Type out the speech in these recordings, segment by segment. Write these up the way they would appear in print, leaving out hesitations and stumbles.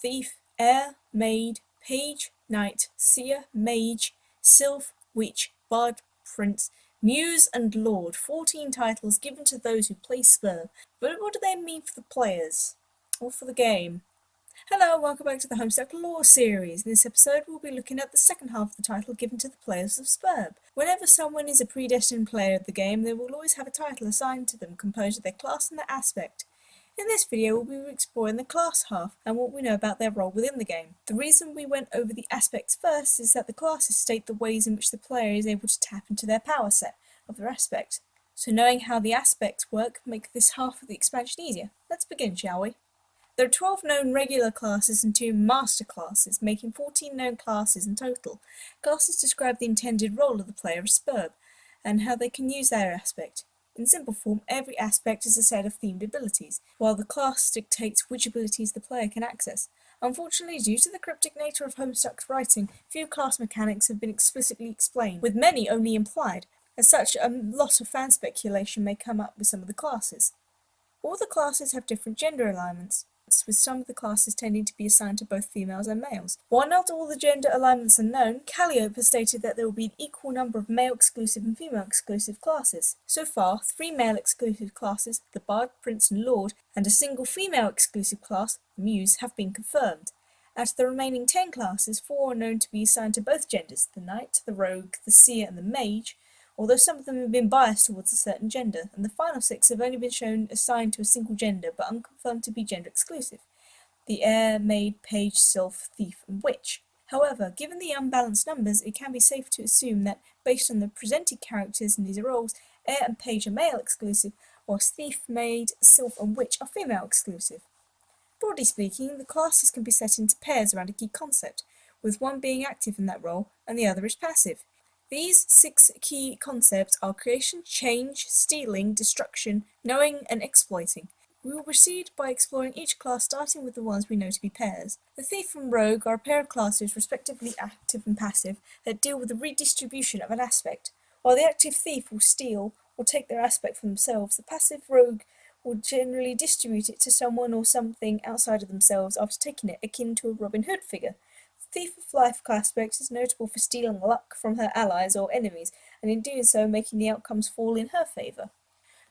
thief, heir, maid, page, knight, seer, mage, sylph, witch, bard, prince, muse and lord. 14 titles given to those who play Spurb. But what do they mean for the players? Or for the game? Hello and welcome back to the Homestuck lore series. In this episode we'll be looking at the second half of the title given to the players of Spurb. Whenever someone is a predestined player of the game, they will always have a title assigned to them composed of their class and their aspect. In this video we'll be exploring the class half and what we know about their role within the game. The reason we went over the aspects first is that the classes state the ways in which the player is able to tap into their power set of their aspect. So knowing how the aspects work make this half of the expansion easier. Let's begin, shall we? There are 12 known regular classes and 2 master classes, making 14 known classes in total. Classes describe the intended role of the player of Spurb, and how they can use their aspect. In simple form, every aspect is a set of themed abilities, while the class dictates which abilities the player can access. Unfortunately, due to the cryptic nature of Homestuck's writing, few class mechanics have been explicitly explained, with many only implied. As such, a lot of fan speculation may come up with some of the classes. All the classes have different gender alignments, with some of the classes tending to be assigned to both females and males. While not all the gender alignments are known, Calliope has stated that there will be an equal number of male-exclusive and female-exclusive classes. So far, 3 male-exclusive classes, the Bard, Prince and Lord, and a single female-exclusive class, the Muse, have been confirmed. Out of the remaining 10 classes, 4 are known to be assigned to both genders, the Knight, the Rogue, the Seer and the Mage, although some of them have been biased towards a certain gender, and the final 6 have only been shown assigned to a single gender but unconfirmed to be gender exclusive: the heir, maid, page, sylph, thief and witch. However, given the unbalanced numbers, it can be safe to assume that, based on the presented characters in these roles, heir and page are male exclusive, whilst thief, maid, sylph and witch are female exclusive. Broadly speaking, the classes can be set into pairs around a key concept, with one being active in that role and the other is passive. These 6 key concepts are creation, change, stealing, destruction, knowing and exploiting. We will proceed by exploring each class, starting with the ones we know to be pairs. The Thief and Rogue are a pair of classes, respectively active and passive, that deal with the redistribution of an aspect. While the active thief will steal or take their aspect for themselves, the passive rogue will generally distribute it to someone or something outside of themselves after taking it, akin to a Robin Hood figure. Thief of Life aspect is notable for stealing luck from her allies or enemies, and in doing so making the outcomes fall in her favour.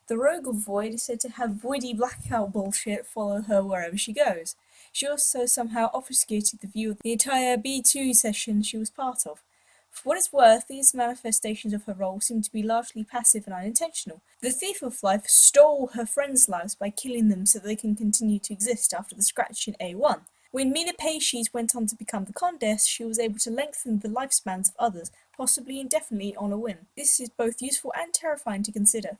The Rogue of Void is said to have voidy blackout bullshit follow her wherever she goes. She also somehow obfuscated the view of the entire B2 session she was part of. For what it's worth, these manifestations of her role seem to be largely passive and unintentional. The Thief of Life stole her friends' lives by killing them so they can continue to exist after the scratch in A1. When Mina Pages went on to become the Condess, she was able to lengthen the lifespans of others, possibly indefinitely on a whim. This is both useful and terrifying to consider.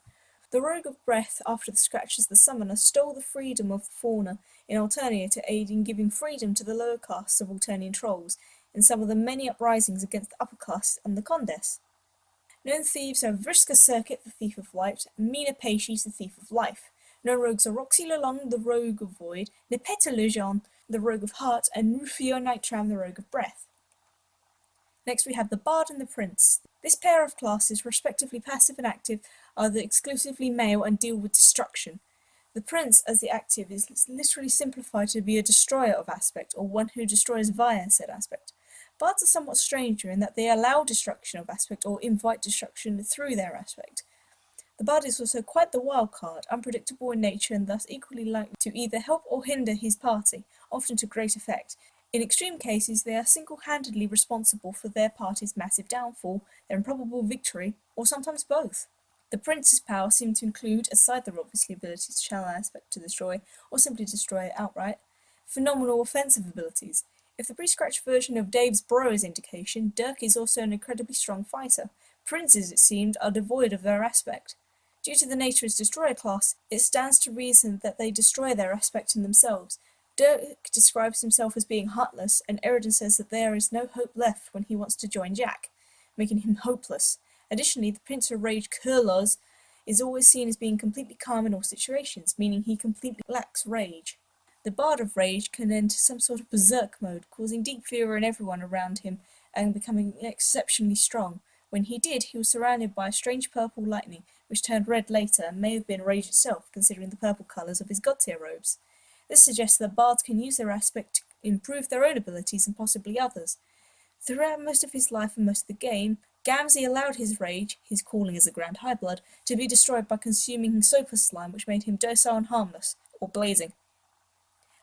The Rogue of Breath, after the scratch as the Summoner, stole the freedom of the fauna in Alternia to aid in giving freedom to the lower castes of Alternian trolls in some of the many uprisings against the upper castes and the Condess. Known thieves are Vriska Circuit, the Thief of Light, and Mina Pages, the Thief of Life. Known rogues are Roxy Lalong, the Rogue of Void, Nepeta Lejean, the Rogue of Heart, and Rufio Nightram, the Rogue of Breath. Next we have the Bard and the Prince. This pair of classes, respectively passive and active, are the exclusively male and deal with destruction. The Prince, as the active, is literally simplified to be a destroyer of aspect, or one who destroys via said aspect. Bards are somewhat stranger in that they allow destruction of aspect or invite destruction through their aspect. The Bard is also quite the wild card, unpredictable in nature and thus equally likely to either help or hinder his party, often to great effect. In extreme cases, they are single-handedly responsible for their party's massive downfall, their improbable victory, or sometimes both. The Prince's power seems to include, aside the obviously ability to channel an aspect to destroy, or simply destroy it outright, phenomenal offensive abilities. If the pre-scratch version of Dave's bro is indication, Dirk is also an incredibly strong fighter. Princes, it seemed, are devoid of their aspect. Due to the nature of his destroyer class, it stands to reason that they destroy their aspect in themselves. Dirk describes himself as being heartless, and Eridan says that there is no hope left when he wants to join Jack, making him hopeless. Additionally, the Prince of Rage Kurlos is always seen as being completely calm in all situations, meaning he completely lacks rage. The Bard of Rage can enter some sort of berserk mode, causing deep fear in everyone around him and becoming exceptionally strong. When he did, he was surrounded by a strange purple lightning, which turned red later and may have been rage itself, considering the purple colours of his god tier robes. This suggests that bards can use their aspect improve their own abilities and possibly others. Throughout most of his life and most of the game, Gamzee allowed his rage, his calling as a Grand High Blood, to be destroyed by consuming Sopa slime, which made him docile and harmless, or blazing.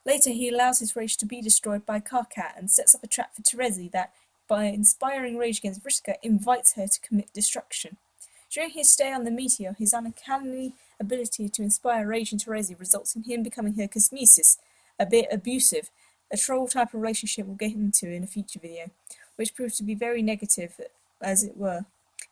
Later, he allows his rage to be destroyed by Karkat and sets up a trap for Terezi that, by inspiring rage against Vriska, invites her to commit destruction. During his stay on the Meteor, his uncanny ability to inspire rage in Terezi results in him becoming her cosmesis, a bit abusive, a troll type of relationship we'll get into in a future video, which proves to be very negative, as it were.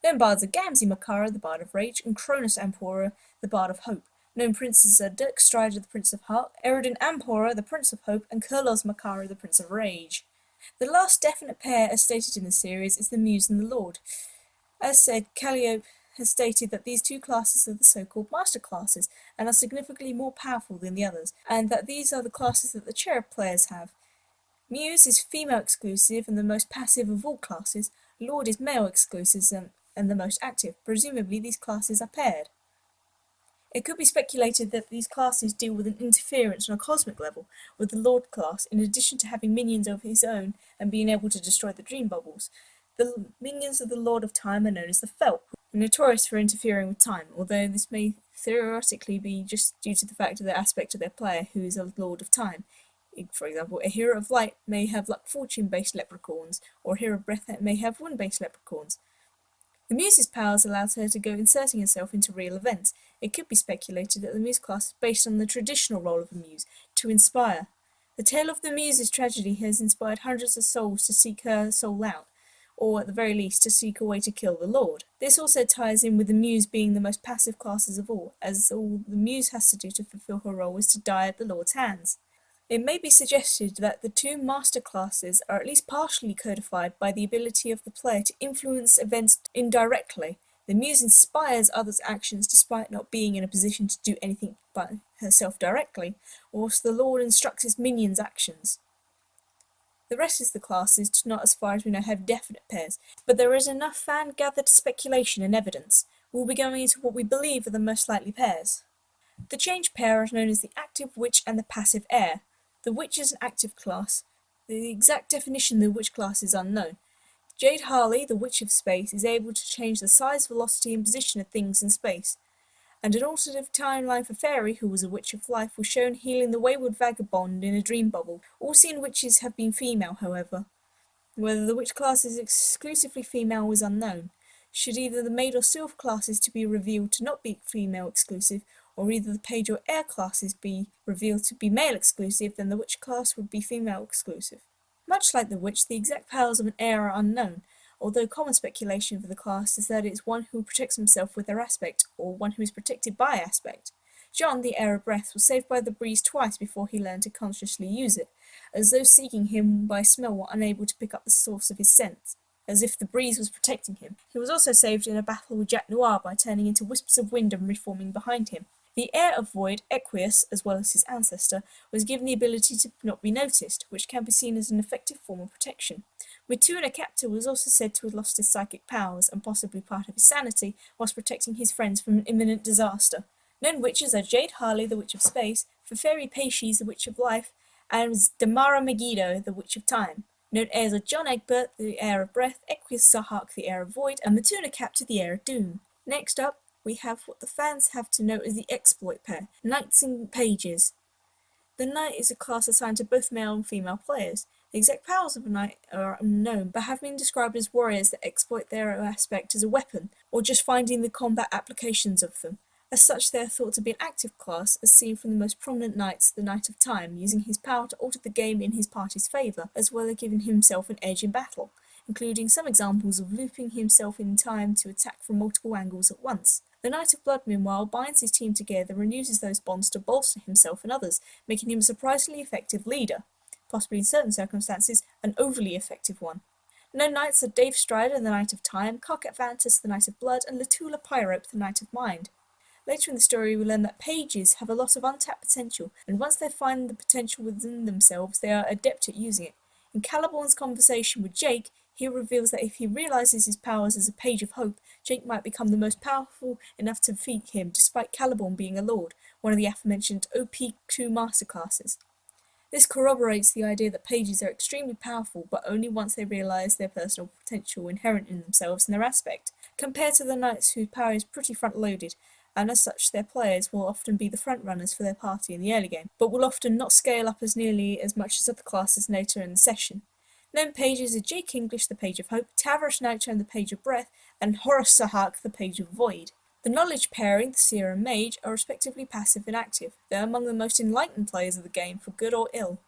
Known bards are Gamzee Makara, the Bard of Rage, and Cronus Ampora, the Bard of Hope. Known princes are Dirk Strider, the Prince of Heart, Eredin Ampora, the Prince of Hope, and Kurlos Makara, the Prince of Rage. The last definite pair as stated in the series is the Muse and the Lord. As said, Calliope has stated that these two classes are the so-called master classes and are significantly more powerful than the others, and that these are the classes that the cherub players have. Muse is female exclusive and the most passive of all classes. Lord is male exclusive and the most active. Presumably these classes are paired. It could be speculated that these classes deal with an interference on a cosmic level, with the Lord class, in addition to having minions of his own and being able to destroy the dream bubbles. The minions of the Lord of Time are known as the Felt, notorious for interfering with time, although this may theoretically be just due to the fact of the aspect of their player who is a Lord of Time. For example, a Hero of Light may have luck fortune-based leprechauns, or a Hero of Breath may have wind-based leprechauns. The Muse's powers allows her to go inserting herself into real events. It could be speculated that the Muse class is based on the traditional role of a Muse, to inspire. The tale of the Muse's tragedy has inspired hundreds of souls to seek her soul out, or at the very least to seek a way to kill the Lord. This also ties in with the Muse being the most passive classes of all, as all the Muse has to do to fulfill her role is to die at the Lord's hands. It may be suggested that the two master classes are at least partially codified by the ability of the player to influence events indirectly. The Muse inspires others' actions despite not being in a position to do anything by herself directly, whilst the Lord instructs his minions' actions. The rest of the classes do not, as far as we know, have definite pairs, but there is enough fan-gathered speculation and evidence. We'll be going into what we believe are the most likely pairs. The change pair is known as the active witch and the passive heir. The witch is an active class. The exact definition of the witch class is unknown. Jade Harley, the Witch of Space, is able to change the size, velocity, and position of things in space. And an alternative timeline for Fairy, who was a Witch of Life, was shown healing the wayward vagabond in a dream bubble. All seen witches have been female, however. Whether the witch class is exclusively female is unknown. Should either the maid or sylph classes to be revealed to not be female exclusive, or either the page or heir classes be revealed to be male exclusive, then the witch class would be female exclusive. Much like the witch, the exact powers of an heir are unknown, although common speculation for the class is that it is one who protects himself with their aspect, or one who is protected by aspect. John, the heir of breath, was saved by the breeze twice before he learned to consciously use it, as those seeking him by smell were unable to pick up the source of his scent, as if the breeze was protecting him. He was also saved in a battle with Jack Noir by turning into wisps of wind and reforming behind him. The heir of Void, Equius, as well as his ancestor, was given the ability to not be noticed, which can be seen as an effective form of protection. Mituna Captor was also said to have lost his psychic powers, and possibly part of his sanity, whilst protecting his friends from an imminent disaster. Known witches are Jade Harley, the Witch of Space, Feferi Pesces, the Witch of Life, and Damara Megiddo, the Witch of Time. Known heirs are John Egbert, the heir of Breath, Equius Zahak, the heir of Void, and Mituna Captor, the heir of Doom. Next up, we have what the fans have to know as the exploit pair, Knights and Pages. The Knight is a class assigned to both male and female players. The exact powers of a Knight are unknown, but have been described as warriors that exploit their aspect as a weapon, or just finding the combat applications of them. As such, they are thought to be an active class, as seen from the most prominent knights, the Knight of Time, using his power to alter the game in his party's favour, as well as giving himself an edge in battle, including some examples of looping himself in time to attack from multiple angles at once. The Knight of Blood, meanwhile, binds his team together and uses those bonds to bolster himself and others, making him a surprisingly effective leader, possibly in certain circumstances, an overly effective one. Known knights are Dave Strider, the Knight of Time, Karkat Vantus, the Knight of Blood, and Latula Pyrope, the Knight of Mind. Later in the story, we learn that pages have a lot of untapped potential, and once they find the potential within themselves, they are adept at using it. In Caliborn's conversation with Jake, he reveals that if he realises his powers as a Page of Hope, Jake might become the most powerful enough to defeat him, despite Caliborn being a Lord, one of the aforementioned OP2 master classes. This corroborates the idea that pages are extremely powerful, but only once they realise their personal potential inherent in themselves and their aspect, compared to the knights whose power is pretty front-loaded, and as such their players will often be the front-runners for their party in the early game, but will often not scale up as nearly as much as other classes later in the session. Known pages are Jake English, the Page of Hope, Tavros Nightshine, the Page of Breath, and Horus Sahak, the Page of Void. The knowledge pairing, the Seer and Mage, are respectively passive and active. They are among the most enlightened players of the game, for good or ill.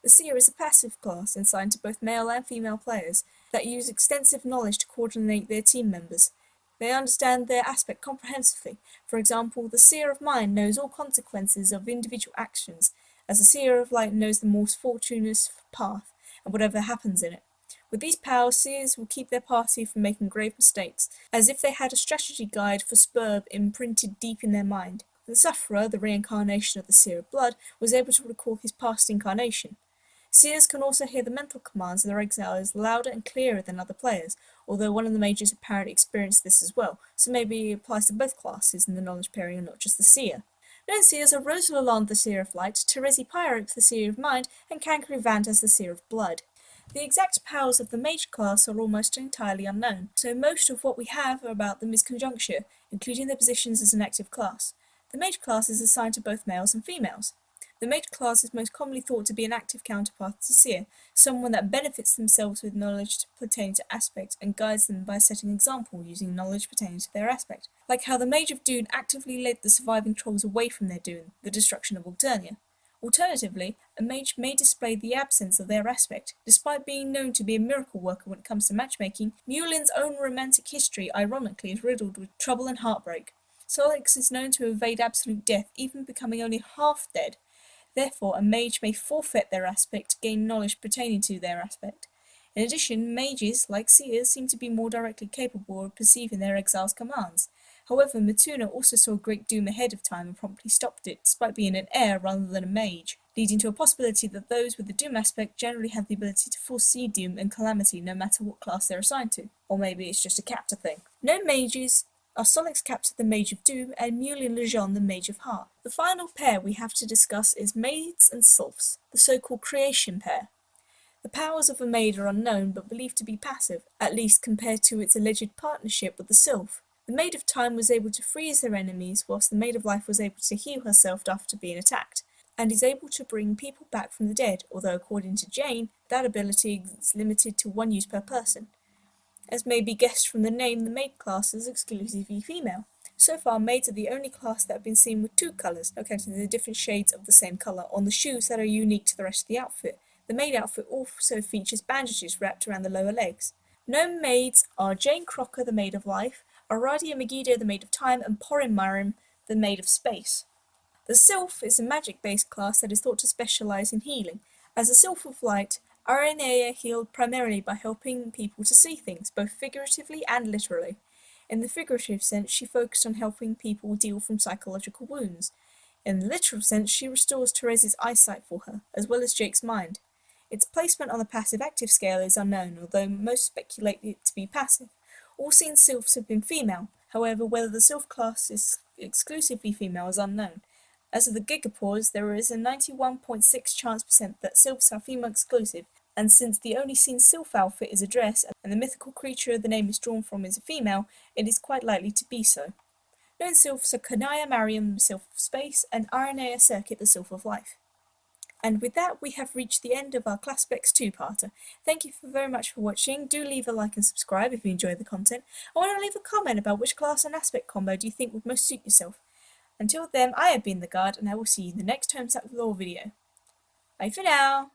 The Seer is a passive class assigned to both male and female players that use extensive knowledge to coordinate their team members. They understand their aspect comprehensively. For example, the Seer of Mind knows all consequences of individual actions, as the Seer of Light knows the most fortuitous path, and whatever happens in it. With these powers, Seers will keep their party from making grave mistakes, as if they had a strategy guide for Spurb imprinted deep in their mind. The Sufferer, the reincarnation of the Seer of Blood, was able to recall his past incarnation. Seers can also hear the mental commands of their exiles louder and clearer than other players, although one of the mages apparently experienced this as well, so maybe it applies to both classes in the knowledge pairing and not just the Seer. Known Seers are Rose Lalonde, the Seer of Light, Terezi Pyrope, the Seer of Mind, and Cancri Vantas, the Seer of Blood. The exact powers of the Mage class are almost entirely unknown, so most of what we have about them is conjuncture, including their positions as an active class. The Mage class is assigned to both males and females. The Mage class is most commonly thought to be an active counterpart to Seer, someone that benefits themselves with knowledge pertaining to aspect and guides them by setting example using knowledge pertaining to their aspect, like how the Mage of Dune actively led the surviving trolls away from their Dune, the destruction of Alternia. Alternatively, a mage may display the absence of their aspect. Despite being known to be a miracle worker when it comes to matchmaking, Mulin's own romantic history ironically is riddled with trouble and heartbreak. Solix is known to evade absolute death, even becoming only half dead. Therefore, a mage may forfeit their aspect to gain knowledge pertaining to their aspect. In addition, mages, like seers, seem to be more directly capable of perceiving their exile's commands. However, Matuna also saw great doom ahead of time and promptly stopped it, despite being an heir rather than a mage, leading to a possibility that those with the doom aspect generally have the ability to foresee doom and calamity no matter what class they're assigned to. Or maybe it's just a captor thing. No mages are Solix Captor, the Mage of Doom, and Mulin Lejeune, the Mage of Heart. The final pair we have to discuss is Maids and Sylphs, the so-called creation pair. The powers of a maid are unknown, but believed to be passive, at least compared to its alleged partnership with the Sylph. The Maid of Time was able to freeze their enemies, whilst the Maid of Life was able to heal herself after being attacked, and is able to bring people back from the dead, although according to Jane, that ability is limited to one use per person. As may be guessed from the name, the Maid class is exclusively female. So far, maids are the only class that have been seen with two colours, accounting for the different shades of the same colour, on the shoes that are unique to the rest of the outfit. The maid outfit also features bandages wrapped around the lower legs. Known maids are Jane Crocker, the Maid of Life, Aradia Megiddo, the Maid of Time, and Porin Marim, the Maid of Space. The Sylph is a magic-based class that is thought to specialise in healing. As a Sylph of Light, Aranea healed primarily by helping people to see things, both figuratively and literally. In the figurative sense, she focused on helping people deal from psychological wounds. In the literal sense, she restores Therese's eyesight for her, as well as Jake's mind. Its placement on the passive-active scale is unknown, although most speculate it to be passive. All seen Sylphs have been female, however whether the Sylph class is exclusively female is unknown. As of the Gigapause, there is a 91.6% chance that Sylphs are female exclusive, and since the only seen Sylph outfit is a dress, and the mythical creature the name is drawn from is a female, it is quite likely to be so. Known Sylphs are Kanaya Mariam, the Sylph of Space, and Aranea Circuit, the Sylph of Life. And with that, we have reached the end of our classpects two-parter. Thank you very much for watching. Do leave a like and subscribe if you enjoyed the content. I want to leave a comment about which class and aspect combo do you think would most suit yourself. Until then, I have been the Guard, and I will see you in the next Homestuck Lore video. Bye for now!